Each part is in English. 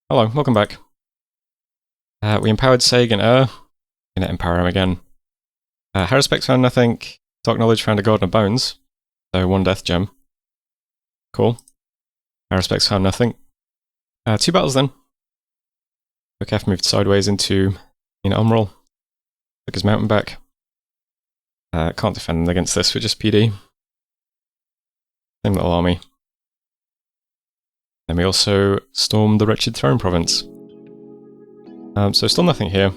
Hello, welcome back. We empowered Sag and Gonna empower him again. Haruspex found nothing. Dark Knowledge found a Garden of Bones. So 1 death gem. Cool. Haruspex found nothing. 2 battles then. Ocaf moved sideways into Umbral. Took his mountain back. Can't defend against this with just PD. Same little army. Then we also stormed the Wretched Throne province. So still nothing here.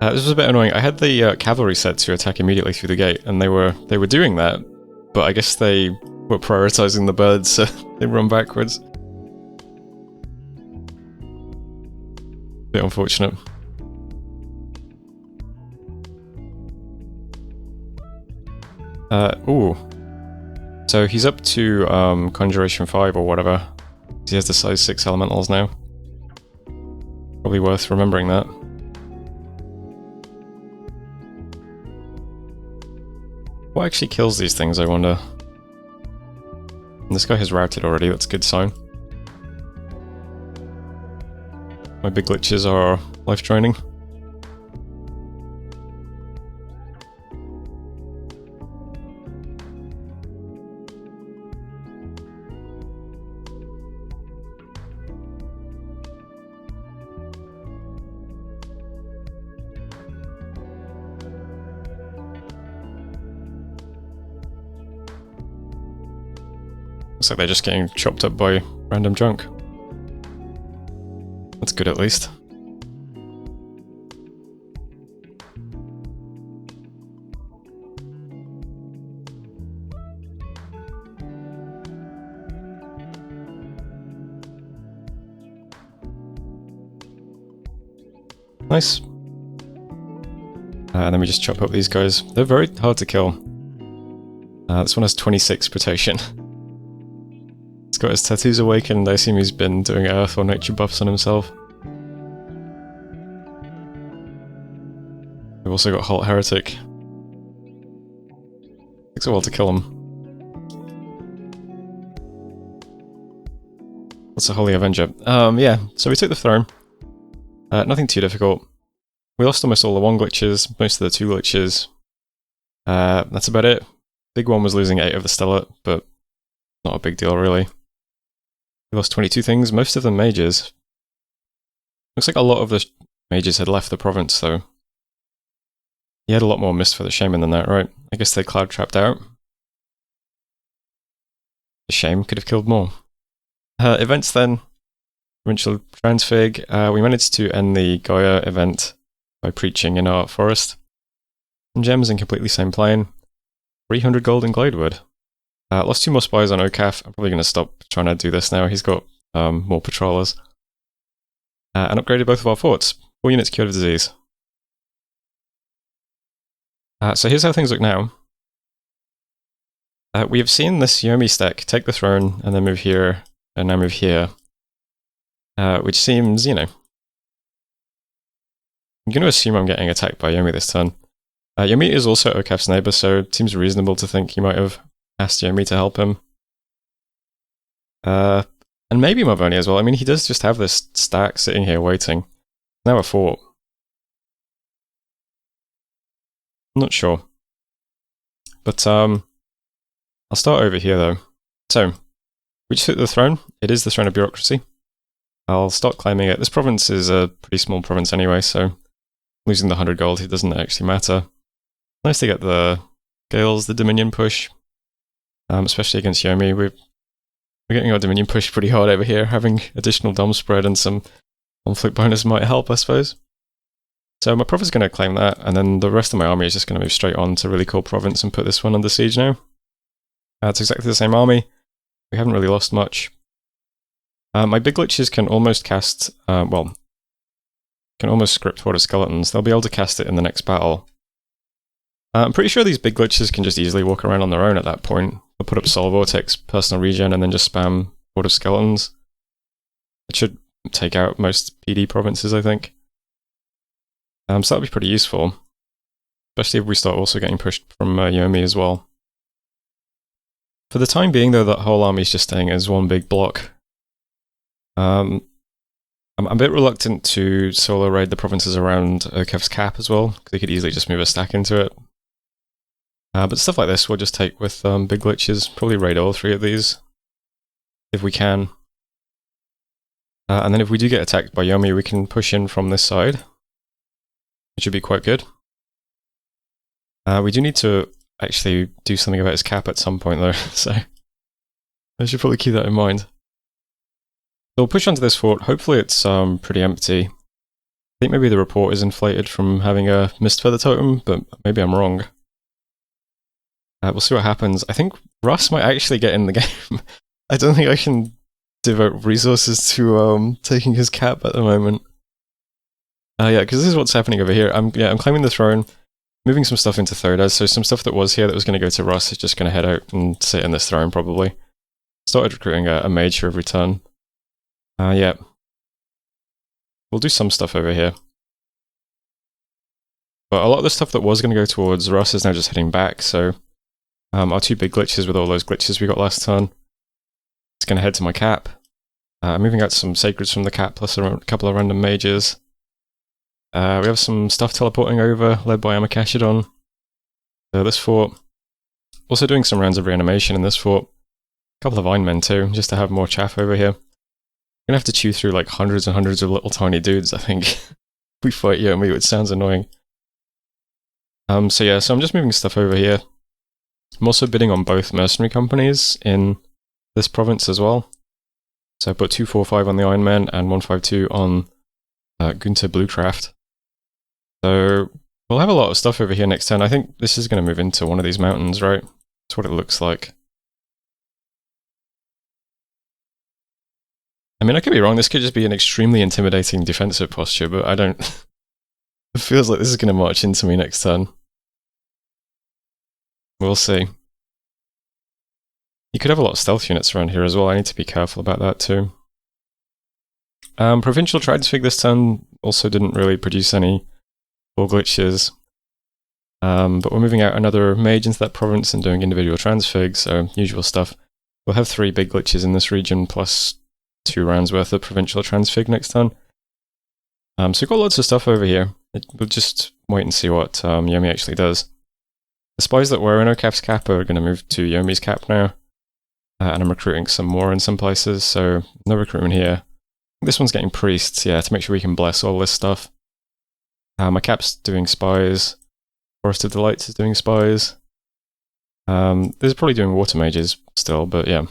This was a bit annoying. I had the cavalry set to attack immediately through the gate, and they were doing that, but I guess they were prioritizing the birds, so they run backwards. Bit unfortunate. Ooh. So he's up to Conjuration 5 or whatever. He has the size 6 elementals now. Probably worth remembering that. What actually kills these things, I wonder? And this guy has routed already, that's a good sign. My big glitches are life draining. Looks like they're just getting chopped up by random junk. That's good at least. Nice. And then we just chop up these guys. They're very hard to kill. This one has 26 protection. He's got his tattoos awakened. I assume he's been doing earth or nature buffs on himself. We've also got Halt Heretic. Takes a while to kill him. That's a Holy Avenger. Yeah, so we took the throne. Nothing too difficult. We lost almost all the 1 glitches, most of the 2 glitches. That's about it. Big one was losing 8 of the Stellate, but not a big deal really. We lost 22 things, most of them mages. Looks like a lot of the mages had left the province though. He had a lot more mist for the shaman than that, right? I guess they cloud trapped out. The shame could have killed more. Events then. Provincial Transfig. We managed to end the Gaia event by preaching in our forest. Some gems in completely same plane. 300 gold in Gladewood. Lost 2 more spies on Ocaf. I'm probably going to stop trying to do this now. He's got more patrollers. And upgraded both of our forts. 4 units cured of disease. So here's how things look now. We have seen this Yomi stack take the throne and then move here and now move here. Which seems, you know... I'm going to assume I'm getting attacked by Yomi this turn. Yomi is also Ocaf's neighbour, so it seems reasonable to think he might have asked Yomi to help him. And maybe Mavoni as well. I mean, he does just have this stack sitting here waiting. Now a fort. I'm not sure. But, I'll start over here though. So, we just took the throne. It is the throne of bureaucracy. I'll start claiming it. This province is a pretty small province anyway, so losing the 100 gold, it doesn't actually matter. Nice to get the Gales, the Dominion push. Especially against Yomi. We're getting our Dominion push pretty hard over here. Having additional dom spread and some conflict bonus might help, I suppose. So my prophet's going to claim that, and then the rest of my army is just going to move straight on to really cool province and put this one under siege now. It's exactly the same army. We haven't really lost much. My big glitches can almost cast, can almost script Horde of Skeletons. They'll be able to cast it in the next battle. I'm pretty sure these big glitches can just easily walk around on their own at that point. They'll put up Soul Vortex, Personal Regen, and then just spam Horde of Skeletons. It should take out most PD provinces, I think. So that'll be pretty useful. especially if we start also getting pushed from Yomi as well. For the time being, though, that whole army is just staying as one big block. I'm a bit reluctant to solo raid the provinces around Ocaf's cap as well, because they could easily just move a stack into it. But stuff like this we'll just take with big glitches, probably raid all 3 of these, if we can. And then if we do get attacked by Yomi, we can push in from this side, which would be quite good. We do need to actually do something about his cap at some point though, so I should probably keep that in mind. So we'll push onto this fort. Hopefully it's pretty empty. I think maybe the report is inflated from having a mist feather totem, but maybe I'm wrong. We'll see what happens. I think Russ might actually get in the game. I don't think I can devote resources to taking his cap at the moment. Yeah, because this is what's happening over here. I'm claiming the throne, moving some stuff into third as, so some stuff that was here that was going to go to Russ is just going to head out and sit in this throne probably. Started recruiting a mage for every turn. Yeah. We'll do some stuff over here. But a lot of the stuff that was going to go towards Russ is now just heading back, so our 2 big glitches with all those glitches we got last turn, it's going to head to my cap. Moving out some sacreds from the cap, plus a couple of random mages. We have some stuff teleporting over, led by Amakashidon. So this fort. Also doing some rounds of reanimation in this fort. A couple of Ironmen too, just to have more chaff over here. I'm going to have to chew through like hundreds and hundreds of little tiny dudes, I think. If we fight Yomi, which sounds annoying. So yeah, so I'm just moving stuff over here. I'm also bidding on both mercenary companies in this province as well. So I put 245 on the Iron Man and 152 on Gunther Bluecraft. So we'll have a lot of stuff over here next turn. I think this is going to move into one of these mountains, right? That's what it looks like. I mean, I could be wrong. This could just be an extremely intimidating defensive posture, but I don't... It feels like this is going to march into me next turn. We'll see. You could have a lot of stealth units around here as well. I need to be careful about that too. Provincial Transfig this turn also didn't really produce any full glitches. But we're moving out another mage into that province and doing individual transfig, so usual stuff. We'll have 3 big glitches in this region, plus 2 rounds worth of provincial transfig next turn. So we've got lots of stuff over here. We'll just wait and see what Yomi actually does. The spies that were in Ocaf's cap are going to move to Yomi's cap now. And I'm recruiting some more in some places, so no recruitment here. This one's getting priests, yeah, to make sure we can bless all this stuff. My cap's doing spies. Forest of Delights is doing spies. This is probably doing water mages still, but yeah.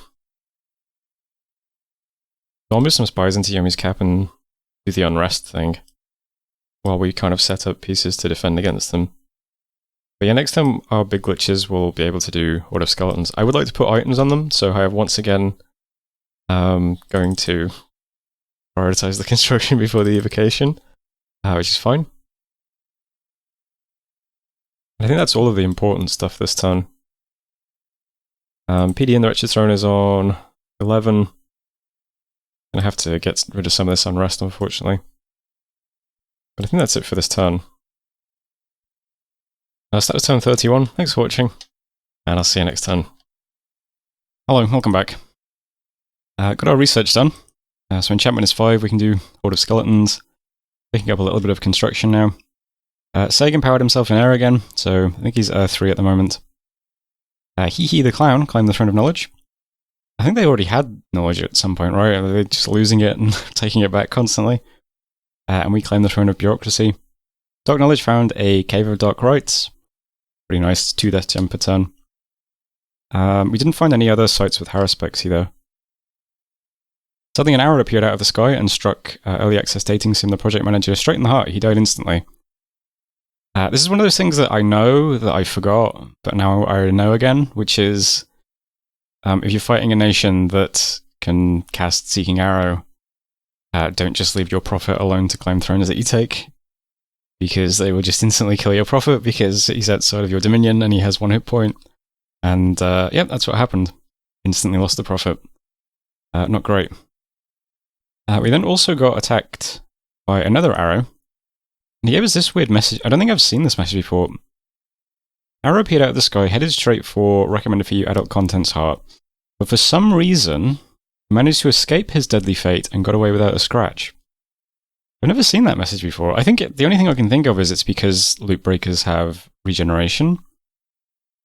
So I'll move some spies into Yomi's cap and do the unrest thing, while we kind of set up pieces to defend against them. But yeah, next time our big glitches will be able to do Horde of Skeletons. I would like to put items on them, so I have once again going to prioritize the construction before the evocation, which is fine. I think that's all of the important stuff this turn. PD in the Wretched Throne is on 11. Gonna have to get rid of some of this unrest, unfortunately. But I think that's it for this turn. So that was turn 31. Thanks for watching, and I'll see you next turn. Hello, welcome back. Got our research done. So enchantment is 5, we can do Horde of Skeletons. Picking up a little bit of construction now. Sagan powered himself in air again, so I think he's 3 at the moment. Hee the Clown climbed the Throne of Knowledge. I think they already had knowledge at some point, right? They're just losing it and taking it back constantly. And we claim the Throne of Bureaucracy. Dark Knowledge found a Cave of Dark Rites. Pretty nice, 2 death gem per turn. We didn't find any other sites with Haruspex either. Suddenly an arrow appeared out of the sky and struck early access dating sim, the project manager, straight in the heart. He died instantly. This is one of those things that I know that I forgot, but now I know again, which is if you're fighting a nation that can cast Seeking Arrow, don't just leave your prophet alone to claim thrones that you take, because they will just instantly kill your prophet because he's outside of your dominion and he has 1 hit point. And yeah, that's what happened. Instantly lost the prophet. Not great. We then also got attacked by another arrow. And he gave us this weird message. I don't think I've seen this message before. arrow appeared out of the sky, headed straight for recommended for you adult contents heart. But for some reason, he managed to escape his deadly fate and got away without a scratch. I've never seen that message before. I think the only thing I can think of is it's because loot breakers have regeneration.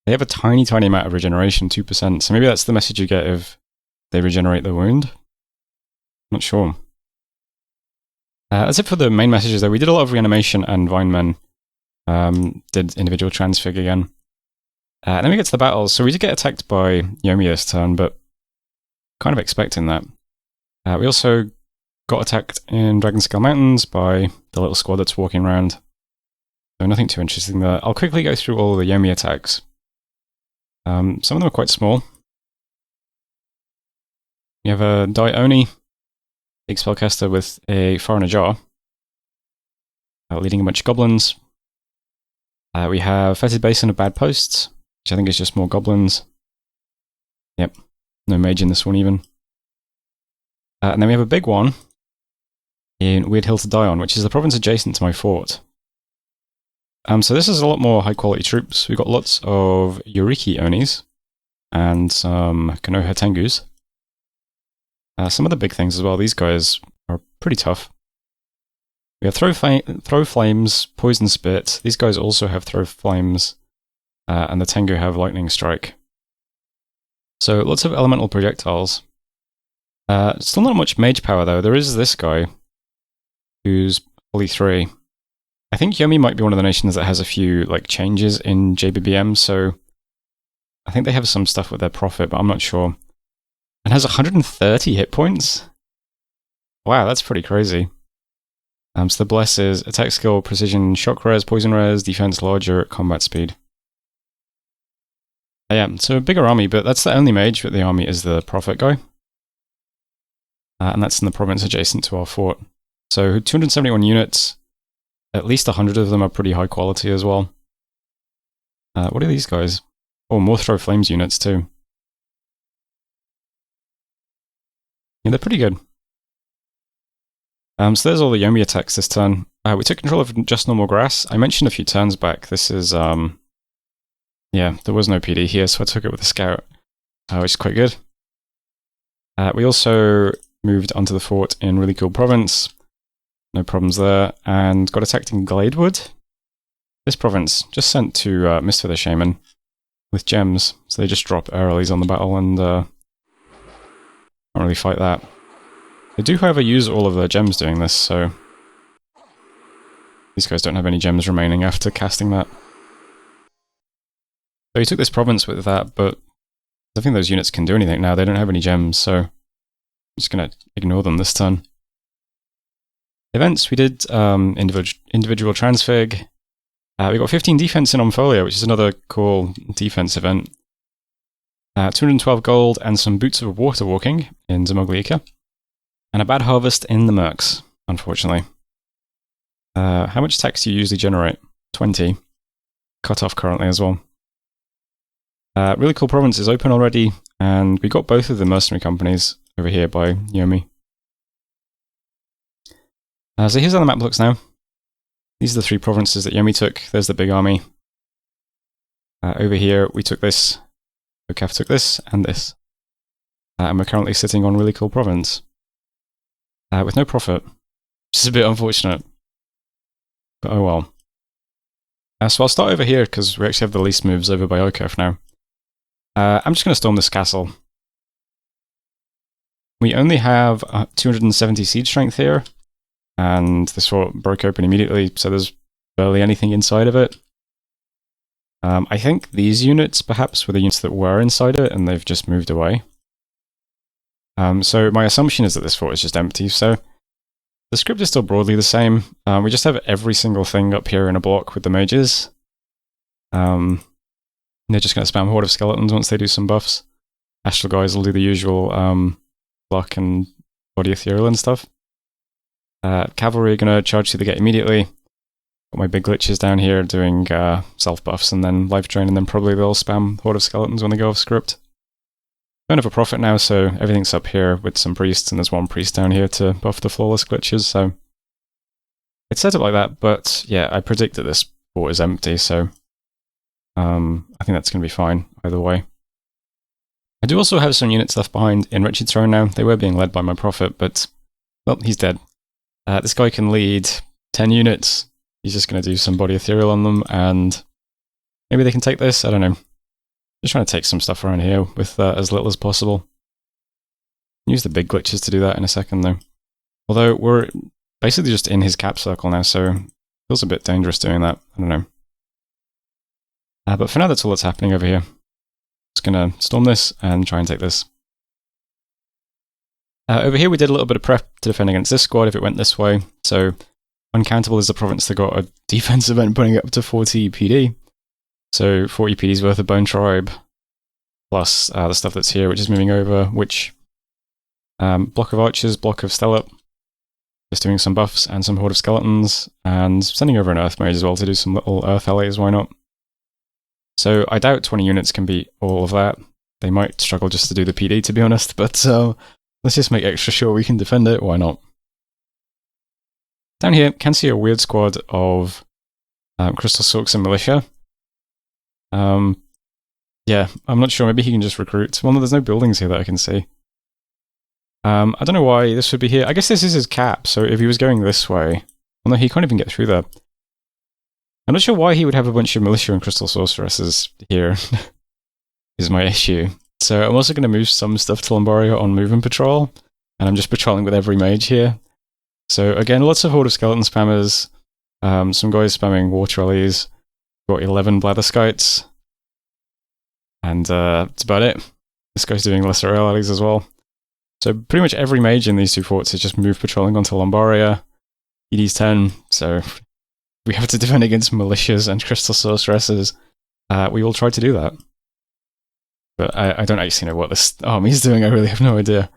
They have a tiny, tiny amount of regeneration, 2%. So maybe that's the message you get if they regenerate the wound. Not sure. That's it for the main messages though. We did a lot of reanimation and Vinemen. Did individual transfig again. And then we get to the battles. So we did get attacked by Yomi this turn, but kind of expecting that. We also got attacked in Dragonscale Mountains by the little squad that's walking around. So nothing too interesting there. I'll quickly go through all the Yomi attacks. Some of them are quite small. You have a Dione, big spellcaster with a Fire in a Jar, leading a bunch of goblins. We have Fetid Basin of Bad Posts, which I think is just more goblins. Yep, no mage in this one even. And then we have a big one in Weird Hill to Die On, which is the province adjacent to my fort. So this is a lot more high quality troops. We've got lots of Yoriki Onis and some Konoha Tengus. Some of the big things as well, these guys are pretty tough. We have Throw Flames, Poison Spit. These guys also have Throw Flames, and the Tengu have Lightning Strike. So lots of elemental projectiles. Still not much mage power though. There is this guy, who's Holy 3. I think Yomi might be one of the nations that has a few like changes in JBBM, so I think they have some stuff with their prophet, but I'm not sure. And has 130 hit points? Wow, that's pretty crazy. So the bless is attack skill, precision, shock res, poison res, defense larger, combat speed. Yeah, so a bigger army, but that's the only mage with the army is the prophet guy. And that's in the province adjacent to our fort. So 271 units. At least 100 of them are pretty high quality as well. What are these guys? Oh, more Throw Flames units too. Yeah, they're pretty good. So there's all the Yomi attacks this turn. We took control of just normal grass. I mentioned a few turns back, this is, yeah, there was no PD here, so I took it with a scout, which is quite good. We also moved onto the fort in Really Cool Province. No problems there, and got attacked in Gladewood. This province just sent to Mistfeather Shaman with gems, so they just drop earlies on the battle and can't really fight that. They do, however, use all of their gems doing this, so these guys don't have any gems remaining after casting that. So he took this province with that, but I think those units can do anything now. They don't have any gems, so I'm just going to ignore them this turn. Events, we did individual transfig. We got 15 defense in Omfolia, which is another cool defense event. 212 gold and some boots of water walking in Szumogliika. And a bad harvest in the Mercs, unfortunately. How much tax do you usually generate? 20. Cut off currently as well. Really Cool Province is open already, and we got both of the mercenary companies over here by Yomi. So here's how the map looks now. These are the 3 provinces that Yomi took. There's the big army. Over here, we took this. Ocaf took this and this. And we're currently sitting on Really Cool Province. With no profit. Which is a bit unfortunate. But oh well. So I'll start over here, because we actually have the least moves over by Ocaf now. I'm just going to storm this castle. We only have 270 siege strength here. And this fort broke open immediately, so there's barely anything inside of it. I think these units, perhaps, were the units that were inside it, and they've just moved away. So my assumption is that this fort is just empty, so the script is still broadly the same. We just have every single thing up here in a block with the mages. They're just going to spam Horde of Skeletons once they do some buffs. Astral guys will do the usual block and body ethereal and stuff. Cavalry are going to charge through the gate immediately. Got my big glitches down here doing self buffs and then life drain, and then probably they'll spam Horde of Skeletons when they go off script. Don't have a prophet now, so everything's up here with some priests, and there's one priest down here to buff the flawless glitches, so it's set up like that, but yeah, I predict that this fort is empty, so I think that's going to be fine either way. I do also have some units left behind in Wretched Throne now. They were being led by my Prophet, but, well, he's dead. This guy can lead 10 units. He's just going to do some body ethereal on them, and maybe they can take this? I don't know. Just trying to take some stuff around here with as little as possible. Use the big glitches to do that in a second, though. Although, we're basically just in his cap circle now, so it feels a bit dangerous doing that. I don't know. But for now, that's all that's happening over here. Just going to storm this and try and take this. Over here, we did a little bit of prep to defend against this squad if it went this way. So, Uncountable is the province that got a defense event putting it up to 40 PD. So 40 PD's worth of Bone Tribe, plus the stuff that's here, which is moving over, which block of archers, block of stellar, just doing some buffs and some horde of skeletons, and sending over an earth mage as well to do some little earth allies, why not? So I doubt 20 units can beat all of that. They might struggle just to do the PD, to be honest, but let's just make extra sure we can defend it, why not? Down here, can see a weird squad of Crystal Silks and Militia. Yeah, I'm not sure, maybe he can just recruit. Well, no, there's no buildings here that I can see. I don't know why this would be here. I guess this is his cap, so if he was going this way... Well, no, he can't even get through there. I'm not sure why he would have a bunch of Militia and Crystal Sorceresses here, is my issue. So I'm also going to move some stuff to Lombaria on Move and Patrol, and I'm just patrolling with every mage here. So again, lots of Horde of Skeleton spammers, some guys spamming Water Rallies, got 11 Blatherskites, and that's about it. This guy's doing lesser rallies as well. So pretty much every mage in these two forts is just move patrolling onto Lombaria. ED's 10, so we have to defend against militias and Crystal Sorceresses. We will try to do that. But I don't actually know what this army's doing, I really have no idea.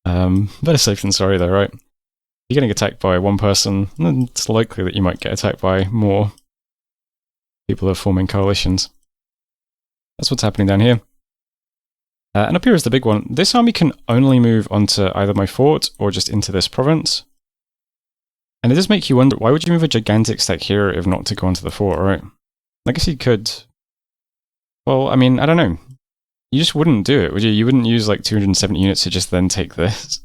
Better safe than sorry though, right? You're getting attacked by one person, it's likely that you might get attacked by more. People are forming coalitions. That's what's happening down here. And up here is the big one. This army can only move onto either my fort or just into this province. And it does make you wonder, why would you move a gigantic stack here if not to go onto the fort, right? I guess you could... Well, I mean, I don't know. You just wouldn't do it, would you? You wouldn't use like 270 units to just then take this.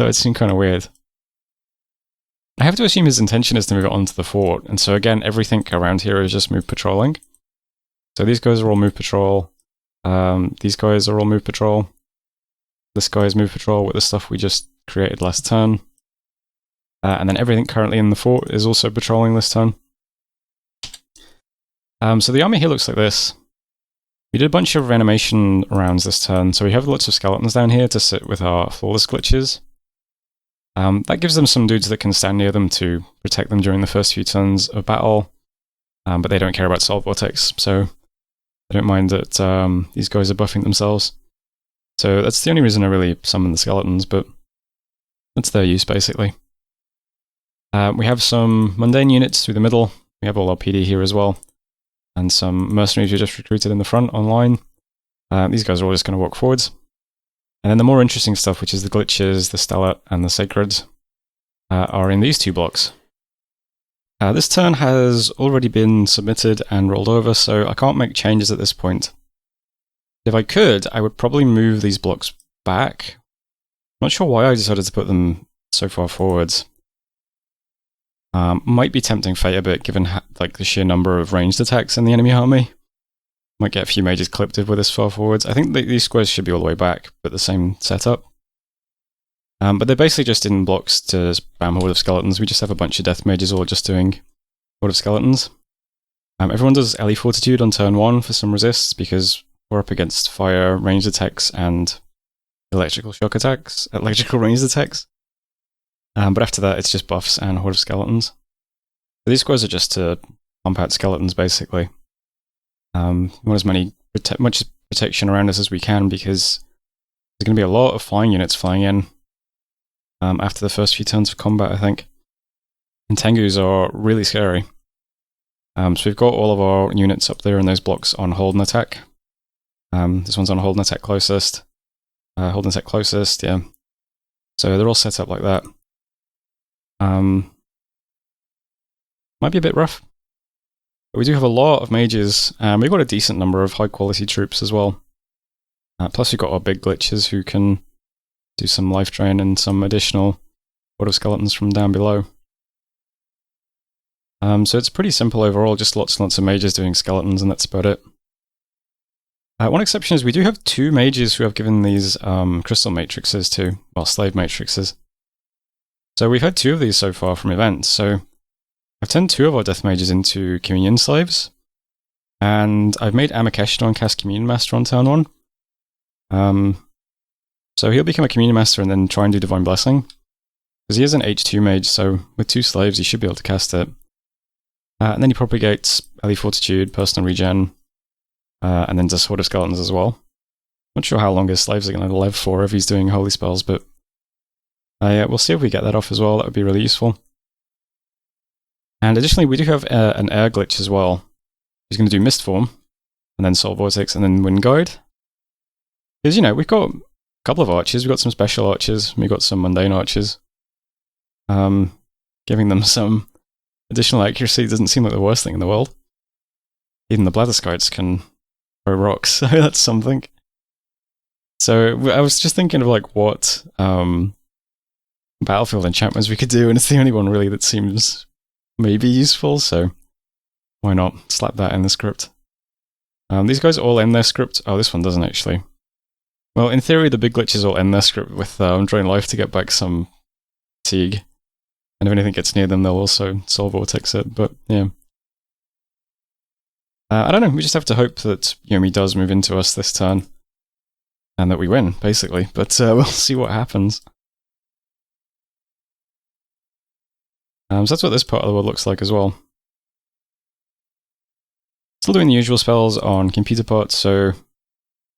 So it seemed kind of weird. I have to assume his intention is to move it onto the fort, and so again, everything around here is just move patrolling. So these guys are all move patrol. These guys are all move patrol. This guy is move patrol with the stuff we just created last turn. And then everything currently in the fort is also patrolling this turn. So the army here looks like this. We did a bunch of reanimation rounds this turn, so we have lots of skeletons down here to sit with our flawless glitches. That gives them some dudes that can stand near them to protect them during the first few turns of battle, but they don't care about Salt Vortex, so they don't mind that these guys are buffing themselves. So that's the only reason I really summon the skeletons, but that's their use basically. We have some mundane units through the middle. We have all our PD here as well, and some mercenaries we just recruited in the front online. These guys are all just going to walk forwards. And then the more interesting stuff, which is the glitches, the stellar, and the sacred, are in these two blocks. This turn has already been submitted and rolled over, so I can't make changes at this point. If I could, I would probably move these blocks back. I'm not sure why I decided to put them so far forwards. Might be tempting fate a bit, given like the sheer number of ranged attacks in the enemy army. Might get a few mages clipped with this far forwards. I think these squares should be all the way back, but the same setup. But they're basically just in blocks to spam Horde of Skeletons. We just have a bunch of death mages all just doing Horde of Skeletons. Everyone does LE Fortitude on turn 1 for some resists, because we're up against fire, ranged attacks, and electrical shock attacks, electrical ranged attacks. But after that, it's just buffs and Horde of Skeletons. So these squares are just to pump out skeletons, basically. We want as much protection around us as we can, because there's going to be a lot of flying units flying in after the first few turns of combat, I think. And Tengus are really scary. So we've got all of our units up there in those blocks on hold and attack. This one's on hold and attack closest. Hold and attack closest, yeah. So they're all set up like that. Might be a bit rough. But we do have a lot of mages, and we've got a decent number of high quality troops as well. Plus we've got our big glitches who can do some life drain and some additional Horde of Skeletons from down below. So it's pretty simple overall, just lots and lots of mages doing skeletons, and that's about it. One exception is we do have 2 mages who have given these crystal matrices to, well, slave matrices. So we've had 2 of these so far from events, so I've turned 2 of our death mages into communion slaves, and I've made Amakeshadon cast Communion Master on turn 1. So he'll become a Communion Master and then try and do Divine Blessing, because he is an H2 mage, so with 2 slaves he should be able to cast it. And then he propagates Ellie Fortitude, Personal Regen, and then does Horde of Skeletons as well. Not sure how long his slaves are going to live for if he's doing holy spells, but yeah, we'll see if we get that off as well. That would be really useful. And additionally, we do have an air glitch as well. He's going to do Mist Form, and then Soul Vortex, and then Wind Guide. Because, you know, we've got a couple of archers, we've got some special archers, we've got some mundane archers. Giving them some additional accuracy doesn't seem like the worst thing in the world. Even the Blatherskites can throw rocks, so that's something. So I was just thinking of like what battlefield enchantments we could do, and it's the only one really that seems maybe useful, so why not slap that in the script. These guys all end their script. Oh, this one doesn't actually. Well, in theory, the big glitches all end their script with Drain Life to get back some fatigue. And if anything gets near them, they'll also Soul Vortex it, but yeah. I don't know, we just have to hope that Yomi does move into us this turn. And that we win, basically, but we'll see what happens. So that's what this part of the world looks like as well. Still doing the usual spells on computer parts, so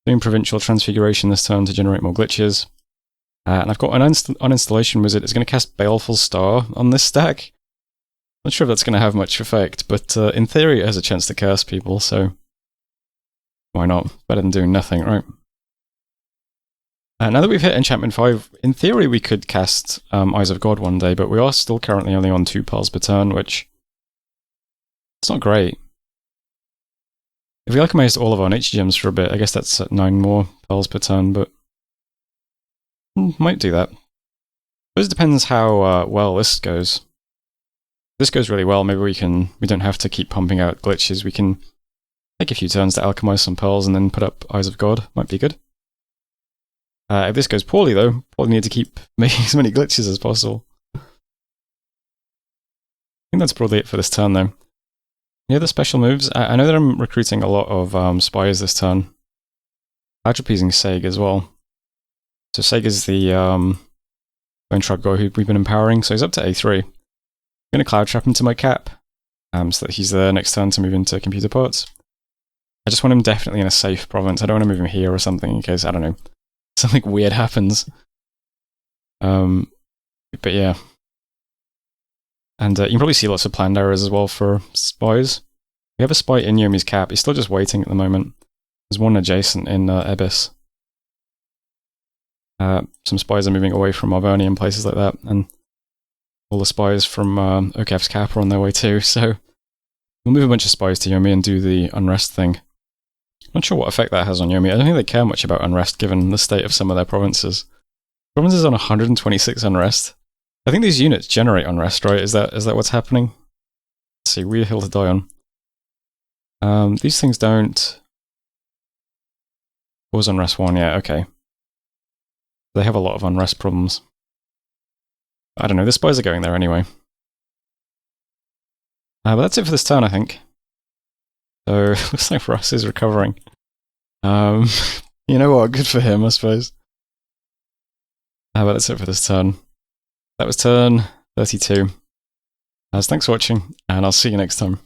doing Provincial Transfiguration this turn to generate more glitches. And I've got an uninstallation wizard. It's going to cast Baleful Star on this stack. Not sure if that's going to have much effect, but in theory it has a chance to curse people, so why not? Better than doing nothing, right? Now that we've hit Enchantment 5, in theory we could cast Eyes of God one day, but we are still currently only on 2 pearls per turn, which it's not great. If we alchemized all of our nature gems for a bit, I guess that's at 9 more pearls per turn, but might do that. But it depends how well this goes. If this goes really well, maybe we don't have to keep pumping out glitches. We can take a few turns to alchemize some pearls and then put up Eyes of God. Might be good. If this goes poorly though, probably need to keep making as many glitches as possible. I think that's probably it for this turn though. Any other special moves? I know that I'm recruiting a lot of spies this turn. Atropizing Seg as well. So Seg is the Bone Tribe guy who we've been empowering, so he's up to A3. I'm going to Cloud Trap him to my cap, so that he's there next turn to move into computer parts. I just want him definitely in a safe province. I don't want to move him here or something in case, I don't know, something weird happens. But yeah. And you can probably see lots of planned errors as well for spies. We have a spy in Yomi's cap. He's still just waiting at the moment. There's one adjacent in Abyss. Some spies are moving away from Arverni and places like that, and all the spies from Ocaf's cap are on their way too, so we'll move a bunch of spies to Yomi and do the unrest thing. Not sure what effect that has on Yomi. I don't think they care much about unrest given the state of some of their provinces. Provinces on 126 unrest. I think these units generate unrest, right? Is that what's happening? Let's see, Weird Hill to die on. These things don't cause unrest 1, yeah, okay. They have a lot of unrest problems. I don't know, the spies are going there anyway. But that's it for this turn, I think. So, looks like Russ is recovering. You know what, good for him, I suppose. But that's it for this turn. That was turn 32. Thanks for watching, and I'll see you next time.